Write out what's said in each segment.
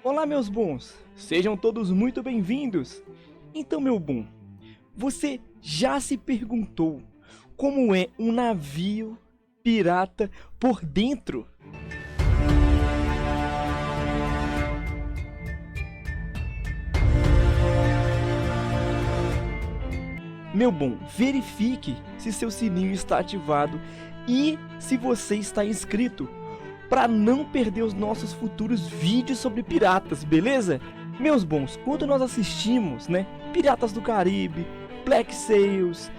Olá, meus bons, sejam todos muito bem-vindos. Então, meu bom, você já se perguntou como é um navio pirata por dentro? Meu bom, verifique se seu sininho está ativado e se você está inscrito para não perder os nossos futuros vídeos sobre piratas, beleza? Meus bons, quando nós assistimos, Piratas do Caribe, Black Sails,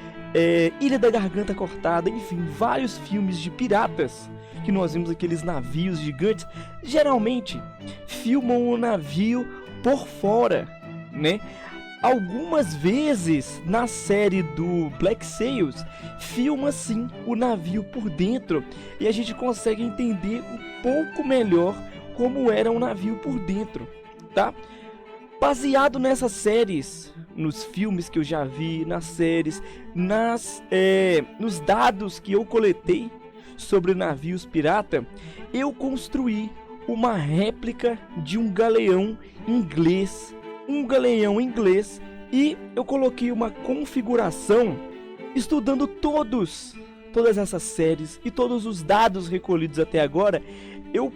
Ilha da Garganta Cortada, enfim, vários filmes de piratas, que nós vimos aqueles navios gigantes, geralmente filmam o navio por fora, né? Algumas vezes na série do Black Sails filma sim o navio por dentro e a gente consegue entender um pouco melhor como era um navio por dentro, tá? Baseado nessas séries, nos filmes que eu já vi, nas séries, nos dados que eu coletei sobre navios pirata, eu construí uma réplica de um galeão inglês. E eu coloquei uma configuração estudando todas essas séries e todos os dados recolhidos até agora. Eu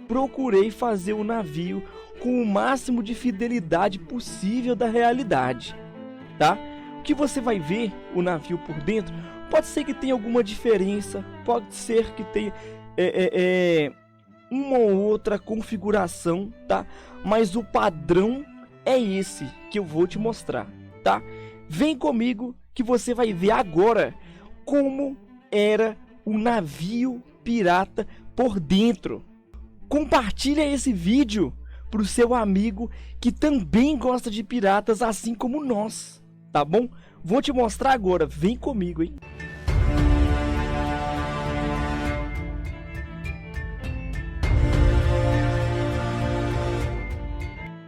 procurei fazer o navio com o máximo de fidelidade possível da realidade, tá? O que você vai ver o navio por dentro, pode ser que tenha alguma diferença, pode ser que tenha uma ou outra configuração, tá? Mas o padrão é esse que eu vou te mostrar, tá? Vem comigo que você vai ver agora como era o navio pirata por dentro. Compartilha esse vídeo pro seu amigo que também gosta de piratas assim como nós, tá bom? Vou te mostrar agora, vem comigo, hein?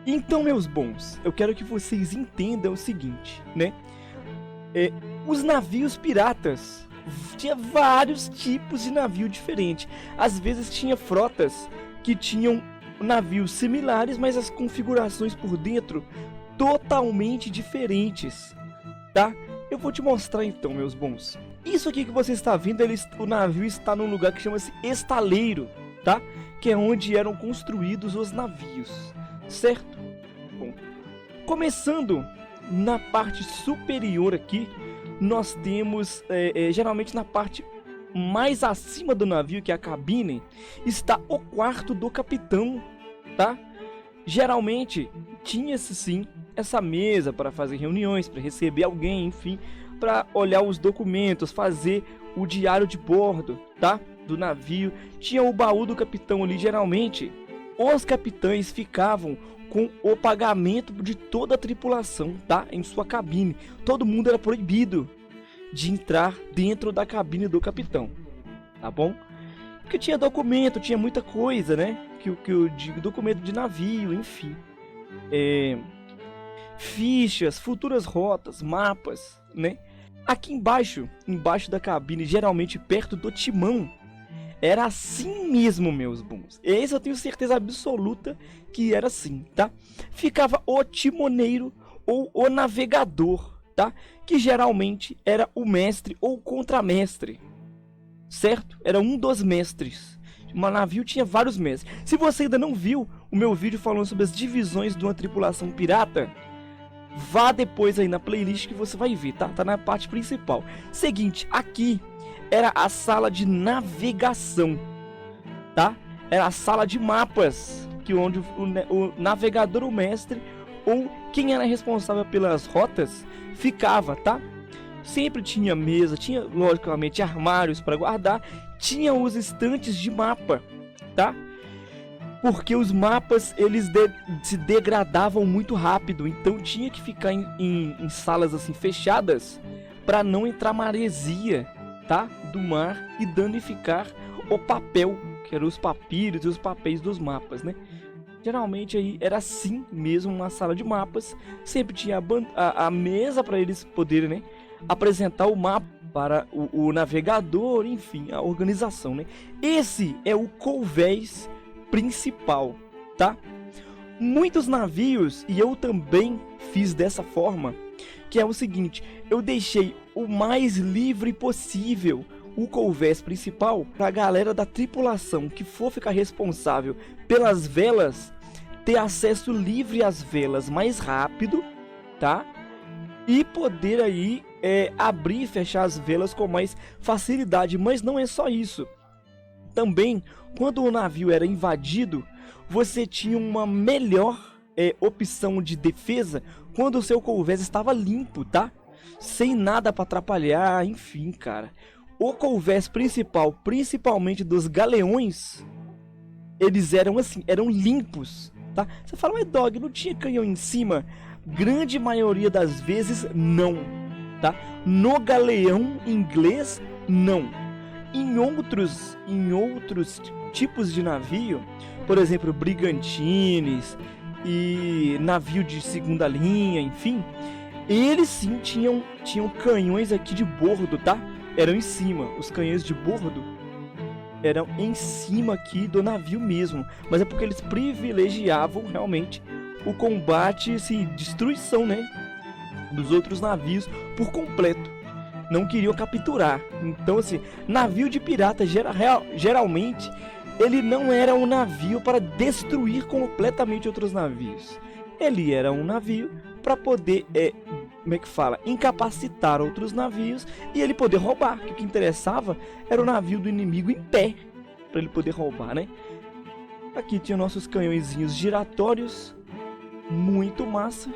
Então, meus bons, eu quero que vocês entendam o seguinte, né? Os navios piratas, tinha vários tipos de navio diferentes. Às vezes tinha frotas que tinham navios similares, mas as configurações por dentro totalmente diferentes, tá? Eu vou te mostrar então, meus bons. Isso aqui que você está vendo, o navio está num lugar que chama-se estaleiro, tá? Que é onde eram construídos os navios, certo? Bom, começando na parte superior aqui, nós temos, geralmente na parte mais acima do navio, que é a cabine, está o quarto do capitão, tá? Geralmente tinha-se sim essa mesa para fazer reuniões, para receber alguém, enfim, para olhar os documentos, fazer o diário de bordo, tá? Do navio. Tinha o baú do capitão ali. Geralmente os capitães ficavam com o pagamento de toda a tripulação, tá? Em sua cabine. Todo mundo era proibido de entrar dentro da cabine do capitão, tá bom? Porque tinha documento, tinha muita coisa, né? Que eu digo, documento de navio, enfim. Fichas, futuras rotas, mapas, né? Aqui embaixo da cabine, geralmente perto do timão, era assim mesmo, meus bons. Esse eu tenho certeza absoluta que era assim, tá? Ficava o timoneiro ou o navegador, tá? Que geralmente era o mestre ou o contramestre, certo? Era um dos mestres. Um navio tinha vários mestres. Se você ainda não viu o meu vídeo falando sobre as divisões de uma tripulação pirata, vá depois aí na playlist que você vai ver, tá? Tá na parte principal. Seguinte, aqui era a sala de navegação, tá? Era a sala de mapas, que onde o navegador, o mestre, ou quem era responsável pelas rotas, ficava, tá? Sempre tinha mesa, tinha logicamente armários para guardar, tinha os estantes de mapa, tá? Porque os mapas eles se degradavam muito rápido, então tinha que ficar em salas assim fechadas para não entrar maresia, tá? Do mar e danificar o papel, que eram os papiros e os papéis dos mapas, né? Geralmente aí era assim mesmo, uma sala de mapas. Sempre tinha a mesa para eles poderem, né, apresentar o mapa para o navegador, enfim, a organização, né? Esse é o convés principal, tá? Muitos navios, e eu também fiz dessa forma, que é o seguinte: eu deixei o mais livre possível o convés principal para a galera da tripulação que for ficar responsável pelas velas ter acesso livre às velas mais rápido, tá? E poder aí abrir e fechar as velas com mais facilidade. Mas não é só isso. Também, quando o navio era invadido, você tinha uma melhor opção de defesa quando o seu convés estava limpo, tá? Sem nada para atrapalhar, enfim, cara. O convés principal, principalmente dos galeões, eles eram assim, eram limpos, tá? Você fala, mas Dog, não tinha canhão em cima? Grande maioria das vezes, não, tá? No galeão inglês, não. Em outros tipos de navio, por exemplo, brigantines e navio de segunda linha, enfim, eles sim tinham canhões aqui de bordo, tá? Eram em cima, os canhões de bordo eram em cima aqui do navio mesmo, mas é porque eles privilegiavam realmente o combate, assim, destruição, né, dos outros navios por completo. Não queriam capturar. Então, assim, navio de pirata geralmente ele não era um navio para destruir completamente outros navios. Ele era um navio para poder, como é que fala, incapacitar outros navios e ele poder roubar. Que o que interessava era o navio do inimigo em pé, para ele poder roubar, né? Aqui tinha nossos canhõezinhos giratórios, muito massa.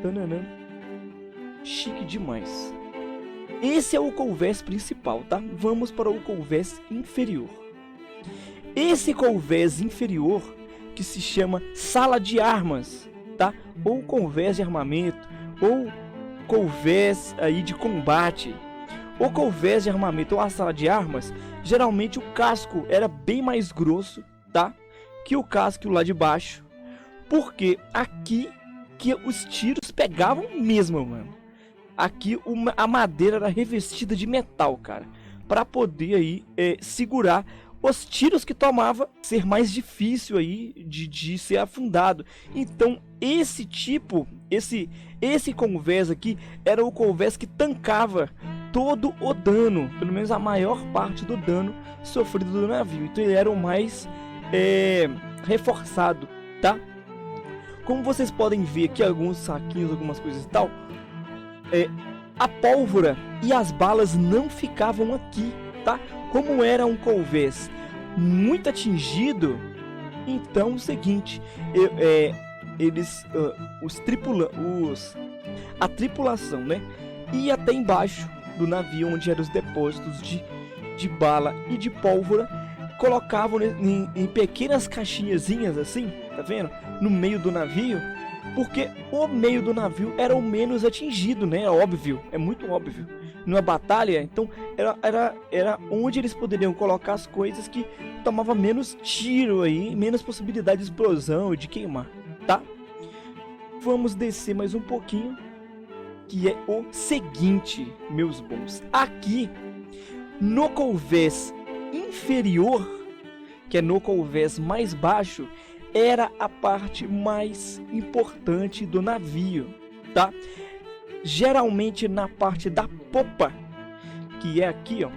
Tananã. Chique demais. Esse é o convés principal, tá? Vamos para o convés inferior. Esse convés inferior, que se chama sala de armas, tá? Ou convés de armamento, ou convés aí de combate. O convés de armamento ou a sala de armas, geralmente o casco era bem mais grosso, tá? Que o casco lá de baixo. Porque aqui que os tiros pegavam mesmo, mano. Aqui a madeira era revestida de metal, cara, para poder aí segurar os tiros que tomava, ser mais difícil aí de ser afundado. Então esse convés aqui era o convés que tancava todo o dano, pelo menos a maior parte do dano sofrido do navio. Então ele era o mais reforçado, tá? Como vocês podem ver aqui, alguns saquinhos, algumas coisas e tal, a pólvora e as balas não ficavam aqui, tá? Como era um convés muito atingido, então é o seguinte, a tripulação, né, ia até embaixo do navio, onde eram os depósitos de bala e de pólvora, colocavam em pequenas caixinhazinhas assim, tá vendo? No meio do navio, porque o meio do navio era o menos atingido, né? É óbvio, é muito óbvio. Numa batalha, então era onde eles poderiam colocar as coisas que tomava menos tiro aí, menos possibilidade de explosão e de queimar, tá? Vamos descer mais um pouquinho, que é o seguinte, meus bons. Aqui, no convés inferior, que é no convés mais baixo, era a parte mais importante do navio, tá? Geralmente na parte da popa, que é aqui, ó,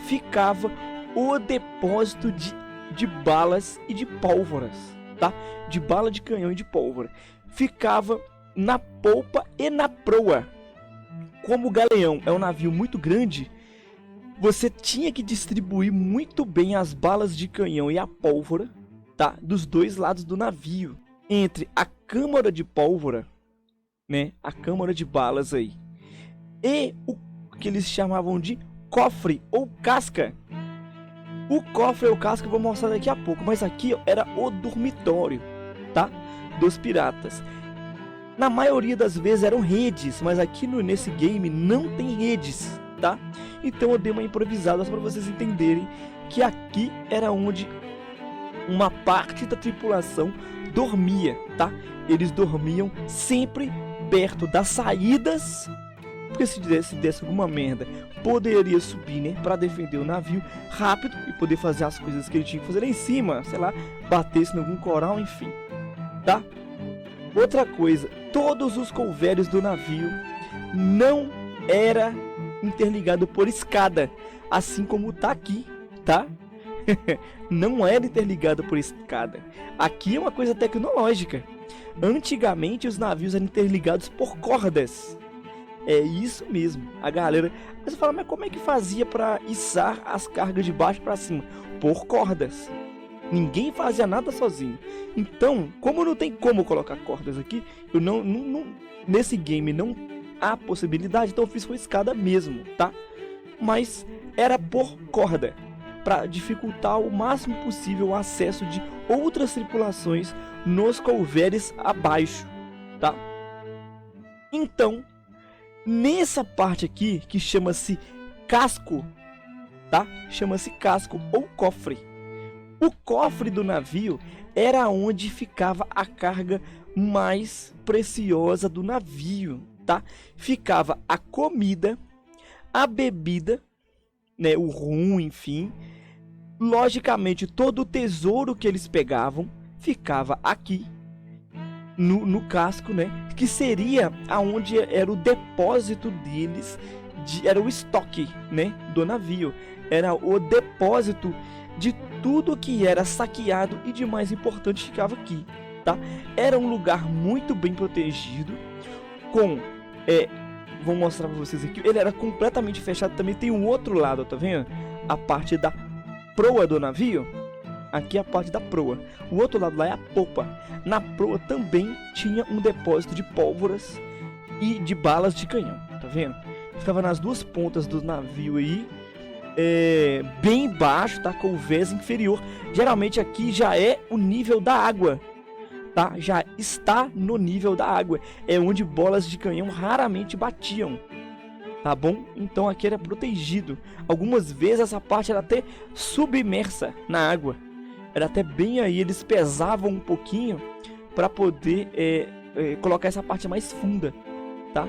ficava o depósito de balas e de pólvoras, tá? De bala de canhão e de pólvora. Ficava na polpa e na proa. Como o galeão é um navio muito grande, você tinha que distribuir muito bem as balas de canhão e a pólvora, tá? Dos dois lados do navio, entre a câmara de pólvora, né? A câmara de balas aí, e o que eles chamavam de cofre ou casca. O cofre ou casca eu vou mostrar daqui a pouco, mas aqui ó, era o dormitório, tá? Dos piratas. Na maioria das vezes eram redes, mas aqui nesse game não tem redes, tá? Então eu dei uma improvisada para vocês entenderem que aqui era onde uma parte da tripulação dormia, tá? Eles dormiam sempre perto das saídas, porque se desse alguma merda, poderia subir, né, para defender o navio rápido e poder fazer as coisas que ele tinha que fazer lá em cima, sei lá, batesse em algum coral, enfim, tá? Outra coisa, todos os couveres do navio não era interligado por escada, assim como tá aqui, tá? Não era interligado por escada. Aqui é uma coisa tecnológica. Antigamente os navios eram interligados por cordas. É isso mesmo. A galera, você fala, mas como é que fazia para içar as cargas de baixo para cima? Por cordas. Ninguém fazia nada sozinho. Então, como não tem como colocar cordas aqui, eu não nesse game não há possibilidade, então eu fiz com escada mesmo, tá? Mas era por corda, para dificultar o máximo possível o acesso de outras tripulações nos couveres abaixo, tá? Então, nessa parte aqui, que chama-se casco, tá? Chama-se casco ou cofre. O cofre do navio era onde ficava a carga mais preciosa do navio, tá? Ficava a comida, a bebida, né, o rum, enfim. Logicamente, todo o tesouro que eles pegavam ficava aqui no casco, né? Que seria aonde era o depósito deles, era o estoque, né, do navio. Era o depósito de tudo que era saqueado e de mais importante ficava aqui, tá? Era um lugar muito bem protegido, com vou mostrar para vocês aqui. Ele era completamente fechado. Também tem um outro lado, tá vendo? A parte da proa do navio. Aqui é a parte da proa. O outro lado lá é a popa. Na proa também tinha um depósito de pólvoras e de balas de canhão, tá vendo? Ficava nas duas pontas do navio aí, bem baixo, tá? Com o vés inferior. Geralmente aqui já é o nível da água, tá? Já está no nível da água. É onde bolas de canhão raramente batiam, tá bom? Então aqui era protegido. Algumas vezes essa parte era até submersa na água. Era até bem aí, eles pesavam um pouquinho para poder colocar essa parte mais funda, tá?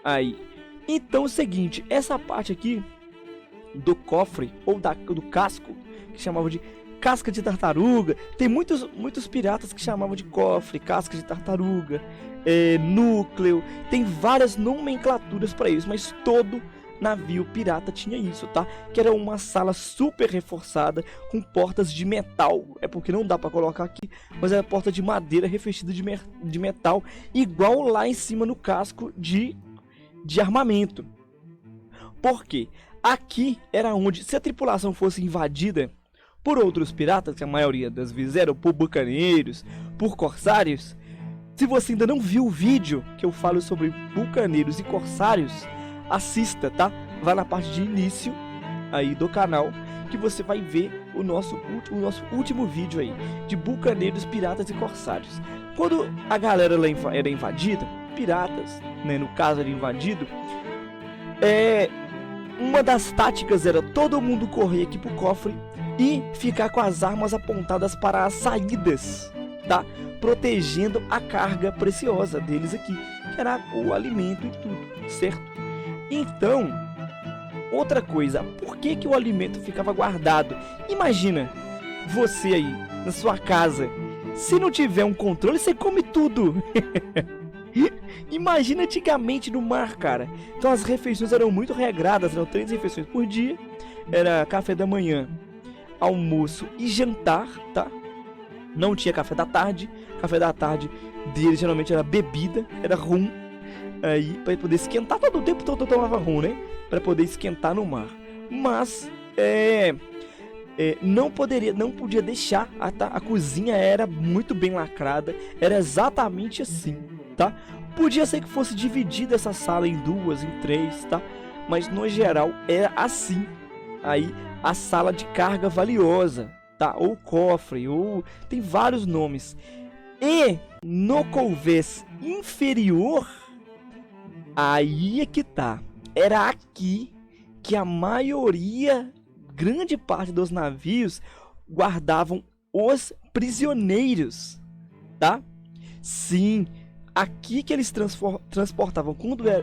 Aí. Então é o seguinte, essa parte aqui do cofre ou do casco, que chamavam de casca de tartaruga, tem muitos piratas que chamavam de cofre, casca de tartaruga, núcleo, tem várias nomenclaturas para isso, mas todo navio pirata tinha isso, tá? Que era uma sala super reforçada com portas de metal. É porque não dá para colocar aqui, mas era porta de madeira revestida de metal, igual lá em cima no casco de armamento. Por quê? Aqui era onde, se a tripulação fosse invadida por outros piratas, que a maioria das vezes eram por bucaneiros, por corsários. Se você ainda não viu o vídeo que eu falo sobre bucaneiros e corsários, assista, tá? Vai na parte de início aí do canal, que você vai ver o nosso último vídeo aí, de bucaneiros, piratas e corsários. Quando a galera lá era invadida, piratas, né, no caso era invadido, uma das táticas era todo mundo correr aqui pro cofre e ficar com as armas apontadas para as saídas, tá? Protegendo a carga preciosa deles aqui, que era o alimento e tudo, certo? Então, outra coisa, por que o alimento ficava guardado? Imagina, você aí, na sua casa, se não tiver um controle, você come tudo. Imagina antigamente no mar, cara. Então as refeições eram muito regradas, eram 3 refeições por dia. Era café da manhã, almoço e jantar, tá? Não tinha café da tarde. Café da tarde dele geralmente era bebida, era rum. Aí, para poder esquentar, todo o tempo todo eu tomava rum, né? Para poder esquentar no mar. Mas, não podia deixar, a cozinha era muito bem lacrada. Era exatamente assim, tá? Podia ser que fosse dividida essa sala em 2, em 3, tá? Mas no geral era assim. Aí a sala de carga valiosa, tá? Ou cofre, ou tem vários nomes. E no couvés inferior, aí é que tá. Era aqui que a maioria, grande parte dos navios guardavam os prisioneiros, tá? Sim, aqui que eles transportavam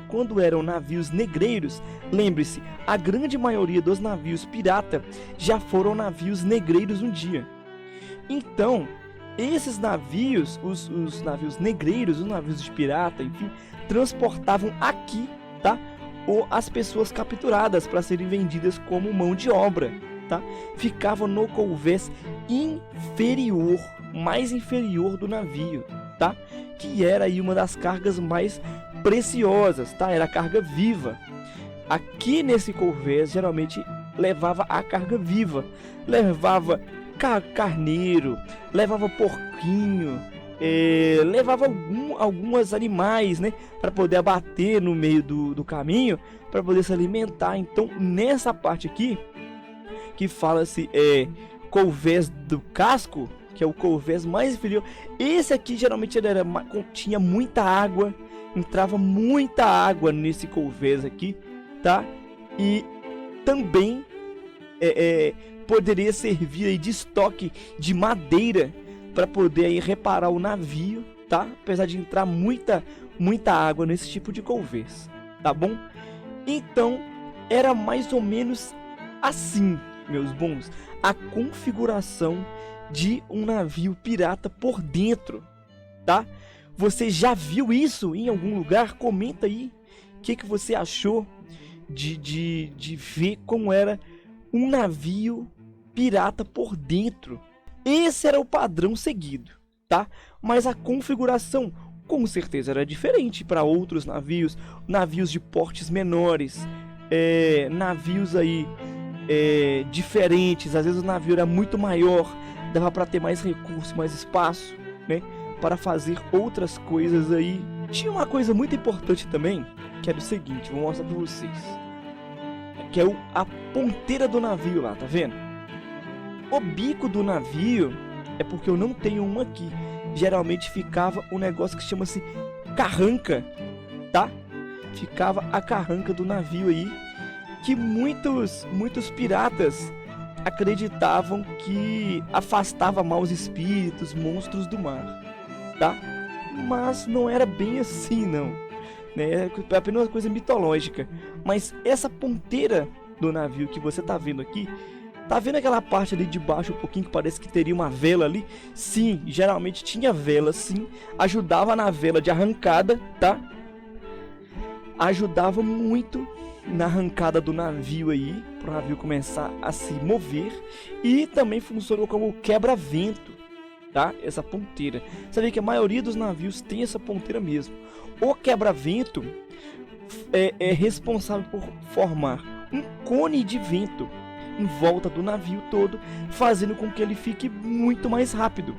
quando eram navios negreiros. Lembre-se, a grande maioria dos navios pirata já foram navios negreiros um dia. Então, esses navios, os navios negreiros, os navios de pirata, enfim, transportavam aqui, tá? Ou as pessoas capturadas para serem vendidas como mão de obra, tá? Ficavam no convés inferior, mais inferior do navio, tá? Que era aí uma das cargas mais preciosas, tá? Era a carga viva. Aqui nesse convés geralmente levava a carga viva, levava carneiro, levava porquinho, levava alguns animais, né, para poder abater no meio do caminho, para poder se alimentar. Então, nessa parte aqui, que fala-se convés do casco, que é o convés mais inferior, esse aqui geralmente tinha muita água, entrava muita água nesse convés aqui, tá? E também poderia servir aí de estoque de madeira para poder aí reparar o navio, tá? Apesar de entrar muita água nesse tipo de convés, tá bom? Então, era mais ou menos assim, meus bons, a configuração de um navio pirata por dentro, tá? Você já viu isso em algum lugar? Comenta aí o que você achou de ver como era um navio pirata por dentro. Esse era o padrão seguido, tá? Mas a configuração com certeza era diferente para outros navios, navios de portes menores, navios aí diferentes. Às vezes o navio era muito maior, dava para ter mais recurso, mais espaço, né, para fazer outras coisas aí. Tinha uma coisa muito importante também, que era o seguinte, vou mostrar para vocês, que é a ponteira do navio lá, tá vendo? O bico do navio, é porque eu não tenho uma aqui, geralmente ficava um negócio que chama-se carranca, tá? Ficava a carranca do navio aí, que muitos piratas acreditavam que afastava maus espíritos, monstros do mar, tá? Mas não era bem assim, não, né? É apenas uma coisa mitológica. Mas essa ponteira do navio que você tá vendo aqui, tá vendo aquela parte ali de baixo um pouquinho que parece que teria uma vela ali? Sim, geralmente tinha vela, sim. Ajudava na vela de arrancada, tá? Ajudava muito na arrancada do navio aí, para o navio começar a se mover. E também funcionou como quebra-vento, tá? Essa ponteira. Sabia que a maioria dos navios tem essa ponteira mesmo. O quebra-vento é responsável por formar um cone de vento em volta do navio todo, fazendo com que ele fique muito mais rápido.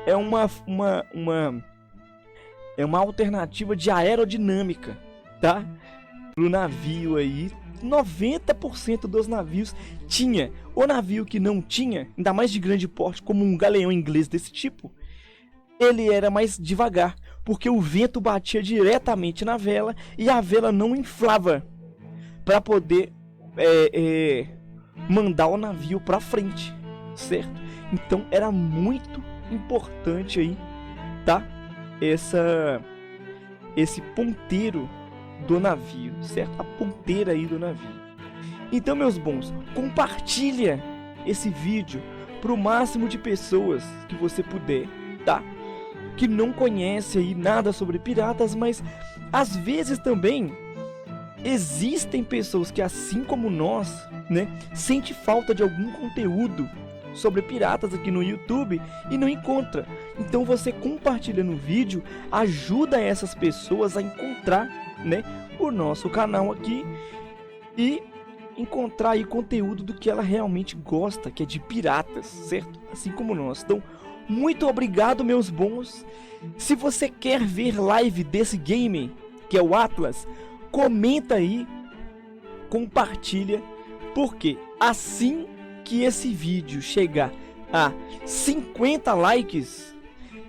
É uma alternativa de aerodinâmica, tá? Pro navio aí. 90% dos navios tinha. O navio que não tinha, ainda mais de grande porte, como um galeão inglês desse tipo, ele era mais devagar, porque o vento batia diretamente na vela e a vela não inflava para poder mandar o navio para frente, certo? Então era muito importante aí, tá? Esse ponteiro do navio, certo? A ponteira aí do navio. Então, meus bons, compartilha esse vídeo para o máximo de pessoas que você puder, tá? Que não conhece aí nada sobre piratas, mas às vezes também existem pessoas que, assim como nós, né, sente falta de algum conteúdo sobre piratas aqui no YouTube e não encontra. Então você compartilhando o vídeo ajuda essas pessoas a encontrar, né, o nosso canal aqui e encontrar aí conteúdo do que ela realmente gosta, que é de piratas, certo? Assim como nós. Então, muito obrigado, meus bons. Se você quer ver live desse game, que é o Atlas, comenta aí, compartilha, porque assim que esse vídeo chegar a 50 likes,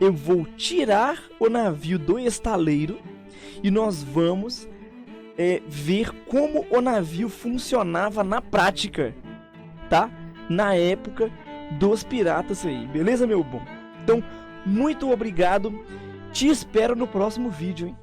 eu vou tirar o navio do estaleiro e nós vamos ver como o navio funcionava na prática, tá? Na época dos piratas aí, beleza, meu bom? Então, muito obrigado, te espero no próximo vídeo, hein?